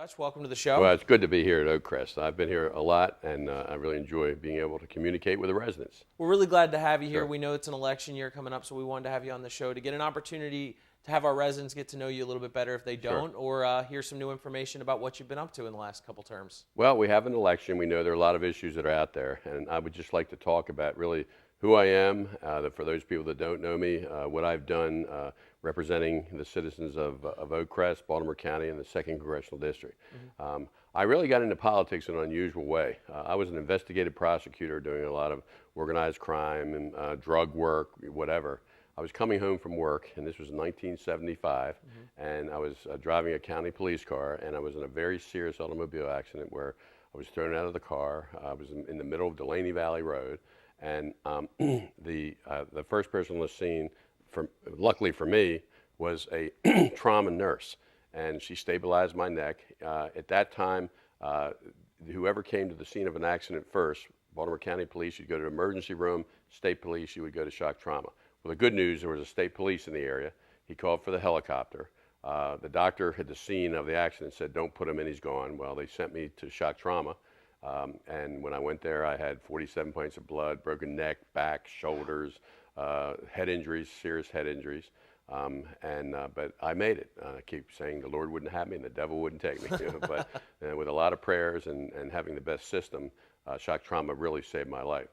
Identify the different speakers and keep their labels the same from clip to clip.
Speaker 1: Dutch, welcome to the show.
Speaker 2: Well, it's good to be here at Oakcrest. I've been here a lot, and I really enjoy being able to communicate with the residents.
Speaker 1: We're really glad to have you here.
Speaker 2: Sure.
Speaker 1: We know it's an election year coming up, so we wanted to have you on the show to get an opportunity to have our residents get to know you a little bit better if they don't, or hear some new information about what you've been up to in the last couple terms.
Speaker 2: Well, we have an election. We know there are a lot of issues that are out there, and I would just like to talk about really who I am, for those people that don't know me, what I've done representing the citizens of Oakcrest, Baltimore County, and the 2nd Congressional District. Mm-hmm. I really got into politics in an unusual way. I was an investigative prosecutor doing a lot of organized crime and drug work, whatever. I was coming home from work, and this was 1975, and I was driving a county police car, and I was in a very serious automobile accident where I was thrown out of the car. I was in the middle of Delaney Valley Road, and the first person on the scene, luckily for me, was a trauma nurse, and she stabilized my neck. At that time, whoever came to the scene of an accident first, Baltimore County Police, you'd go to the emergency room, state police, you would go to shock trauma. Well, the good news, there was a state police in the area. He called for the helicopter. The doctor at the scene of the accident said, "Don't put him in, he's gone." Well, they sent me to shock trauma. And when I went there, I had 47 points of blood, broken neck, back, shoulders, head injuries, serious head injuries. But I made it. I keep saying the Lord wouldn't have me and the devil wouldn't take me. But with a lot of prayers and having the best system, shock trauma really saved my life.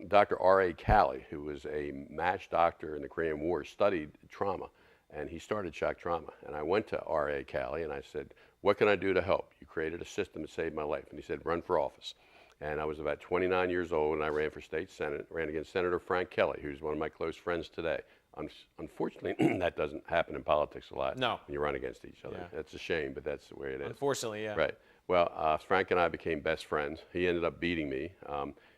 Speaker 2: Dr. R.A. Calley, who was a MASH doctor in the Korean War, studied trauma, and he started shock trauma. And I went to R.A. Calley and I said, "What can I do to help? You created a system that saved my life." And he said, "Run for office." And I was about 29 years old, and I ran for state senate, ran against Senator Frank Kelly, who's one of my close friends today. Unfortunately, that doesn't happen in politics a lot.
Speaker 1: No.
Speaker 2: When you run against each other. Yeah. That's a shame, but that's the way it is.
Speaker 1: Unfortunately, yeah.
Speaker 2: Right. Well, Frank and I became best friends. He ended up beating me.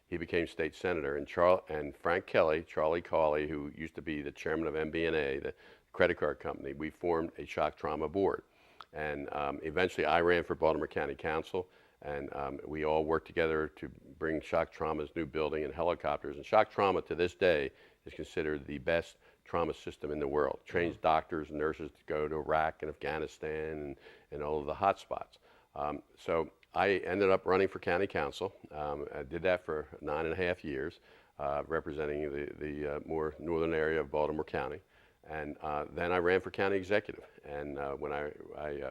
Speaker 2: He became state senator, and Frank Kelly, Charlie Cawley, who used to be the chairman of MBNA, the credit card company, we formed a shock trauma board. And eventually I ran for Baltimore County Council, and we all worked together to bring shock trauma's new building and helicopters. And shock trauma to this day is considered the best trauma system in the world. Trains doctors and nurses to go to Iraq and Afghanistan and all of the hot spots. So I ended up running for county council. I did that for 9.5 years, representing the more northern area of Baltimore County. And then I ran for county executive. And when I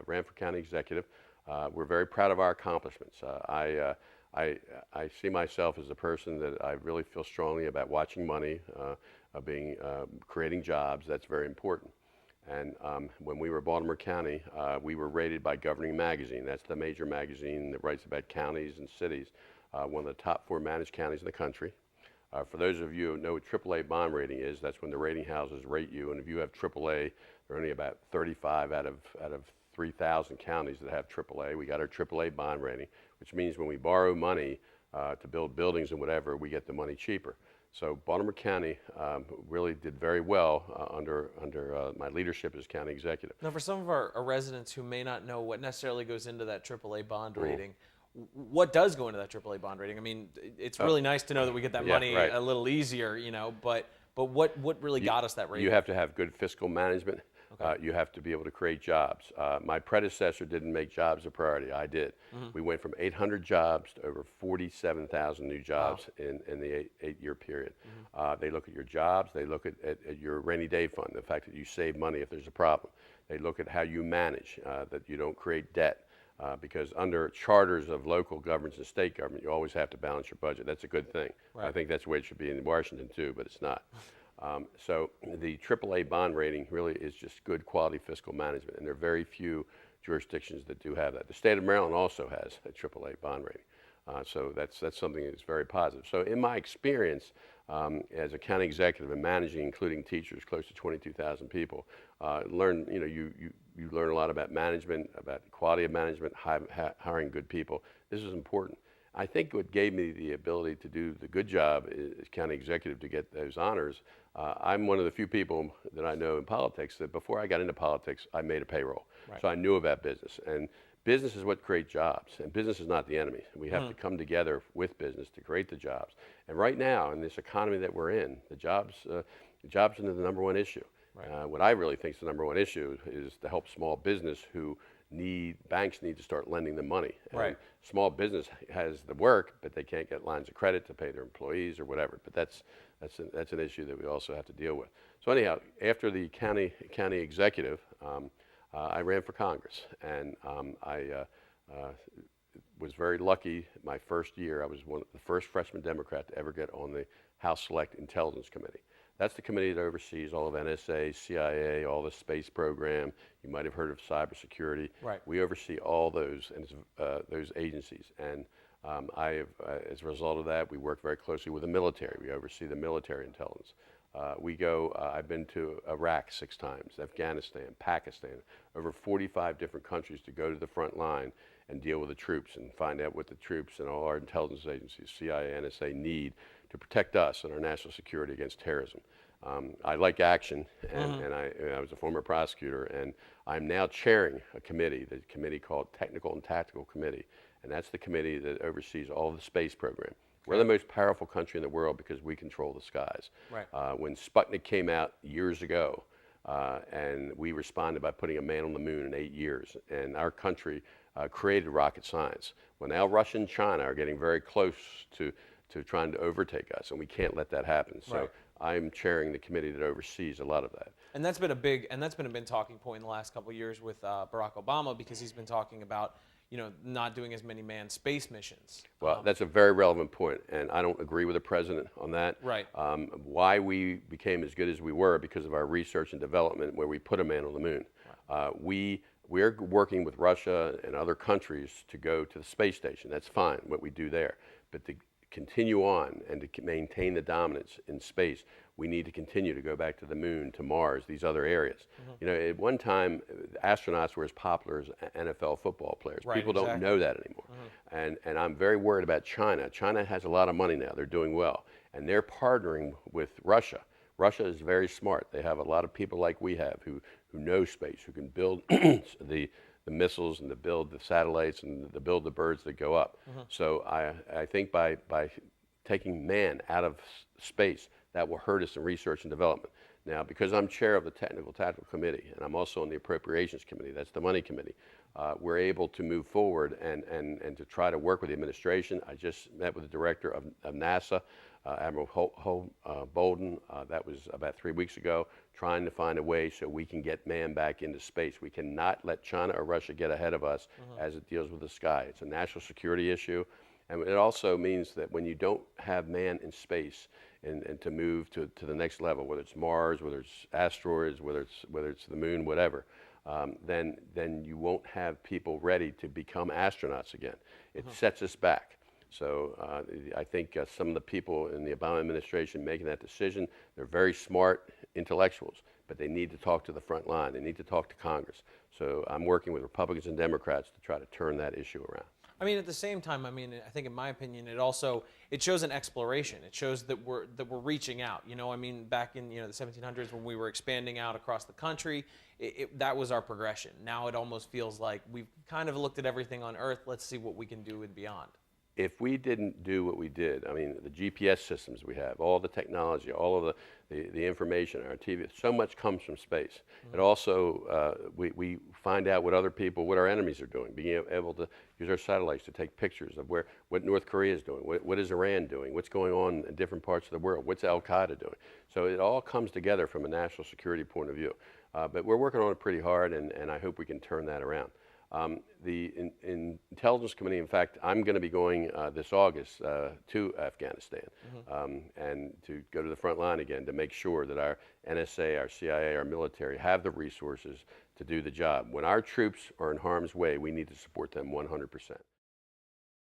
Speaker 2: ran for county executive, we're very proud of our accomplishments. I see myself as a person that I really feel strongly about watching money, creating jobs. That's very important. And when we were Baltimore County, we were rated by Governing Magazine. That's the major magazine that writes about counties and cities, one of the top 4 managed counties in the country. For those of you who know what AAA bond rating is, that's when the rating houses rate you. And if you have AAA, there are only about 35 out of 3,000 counties that have AAA. We got our AAA bond rating, which means when we borrow money to build buildings and whatever, we get the money cheaper. So Baltimore County really did very well under my leadership as county executive.
Speaker 1: Now, for some of our residents who may not know what necessarily goes into that AAA bond rating, what does go into that AAA bond rating? I mean, it's really nice to know that we get that money a little easier, but what really got us that rating?
Speaker 2: You have to have good fiscal management.
Speaker 1: Okay.
Speaker 2: You have to be able to create jobs. My predecessor didn't make jobs a priority. I did. We went from 800 jobs to over 47,000 new jobs in the 8-year period. They look at your jobs. They look at your rainy day fund, the fact that you save money if there's a problem. They look at how you manage, that you don't create debt. Because under charters of local governments and state government, you always have to balance your budget. That's a good thing.
Speaker 1: Right.
Speaker 2: I think that's the way it should be in Washington too, but it's not. So the AAA bond rating really is just good quality fiscal management, and there are very few jurisdictions that do have that. The state of Maryland also has a AAA bond rating. So that's something that's very positive. So in my experience as a county executive and managing, including teachers, close to 22,000 people, you learn a lot about management, about quality of management, hiring good people. This is important. I think what gave me the ability to do the good job as county executive to get those honors, I'm one of the few people that I know in politics that before I got into politics, I made a payroll. Right. So I knew about business. And business is what creates jobs, and business is not the enemy. We have to come together with business to create the jobs. And right now, in this economy that we're in, the jobs are the number one issue. Right. What I really think is the number one issue is to help small business who banks need to start lending them money. And
Speaker 1: right.
Speaker 2: small business has the work, but they can't get lines of credit to pay their employees or whatever. But that's an issue that we also have to deal with. So anyhow, after the county executive, I ran for Congress, and I was very lucky. My first year, I was the first freshman Democrat to ever get on the House Select Intelligence Committee. That's the committee that oversees all of NSA, CIA, all the space program. You might have heard of cybersecurity.
Speaker 1: Right.
Speaker 2: We oversee all those agencies, and as a result of that, we work very closely with the military. We oversee the military intelligence. I've been to Iraq 6 times, Afghanistan, Pakistan, over 45 different countries to go to the front line and deal with the troops and find out what the troops and all our intelligence agencies, CIA, NSA, need to protect us and our national security against terrorism. I like action, and I was a former prosecutor, and I'm now chairing a committee, the committee called Technical and Tactical Committee, and that's the committee that oversees all of the space program. We're the most powerful country in the world because we control the skies.
Speaker 1: Right.
Speaker 2: When Sputnik came out years ago, and we responded by putting a man on the moon in 8 years, and our country created rocket science. Well, now Russia and China are getting very close to trying to overtake us, and we can't let that happen. So
Speaker 1: right.
Speaker 2: I'm chairing the committee that oversees a lot of that.
Speaker 1: And that's been a big talking point in the last couple of years with Barack Obama, because he's been talking about, you know, not doing as many manned space missions.
Speaker 2: Well, that's a very relevant point, and I don't agree with the president on that.
Speaker 1: Right.
Speaker 2: Why we became as good as we were because of our research and development, where we put a man on the moon. Right. We're working with Russia and other countries to go to the space station. That's fine, what we do there. But to continue on and to maintain the dominance in space, we need to continue to go back to the moon, to Mars, these other areas. You know, at one time, astronauts were as popular as NFL football players.
Speaker 1: Right,
Speaker 2: People don't know that anymore. And I'm very worried about China. China has a lot of money now. They're doing well. And they're partnering with Russia. Russia is very smart. They have a lot of people like we have who know space, who can build the missiles and to build the satellites and to build the birds that go up. So I think by taking man out of space, that will hurt us in research and development. Now, because I'm chair of the Technical Tactical Committee, and I'm also on the Appropriations Committee, that's the Money Committee, we're able to move forward and to try to work with the administration. I just met with the director of NASA, Admiral Bolden, that was about 3 weeks ago, trying to find a way so we can get man back into space. We cannot let China or Russia get ahead of us as it deals with the sky. It's a national security issue. And it also means that when you don't have man in space and to move to the next level, whether it's Mars, whether it's asteroids, whether it's the moon, whatever, then you won't have people ready to become astronauts again. It sets us back. So I think some of the people in the Obama administration making that decision, they're very smart intellectuals, but they need to talk to the front line. They need to talk to Congress. So I'm working with Republicans and Democrats to try to turn that issue around.
Speaker 1: I mean, at the same time, I mean, I think in my opinion, it shows an exploration. It shows that we're reaching out. You know, I mean, back in the 1700s when we were expanding out across the country, that was our progression. Now it almost feels like we've kind of looked at everything on Earth. Let's see what we can do and beyond.
Speaker 2: If we didn't do what we did, I mean, the GPS systems we have, all the technology, all of the information, our TV, so much comes from space. It also, we find out what our enemies are doing, being able to use our satellites to take pictures of what North Korea is doing, what is Iran doing, what's going on in different parts of the world, what's Al-Qaeda doing. So it all comes together from a national security point of view. But we're working on it pretty hard, and I hope we can turn that around. The Intelligence Committee, in fact, I'm going to be going this August to Afghanistan and to go to the front line again to make sure that our NSA, our CIA, our military have the resources to do the job. When our troops are in harm's way, we need to support them 100%.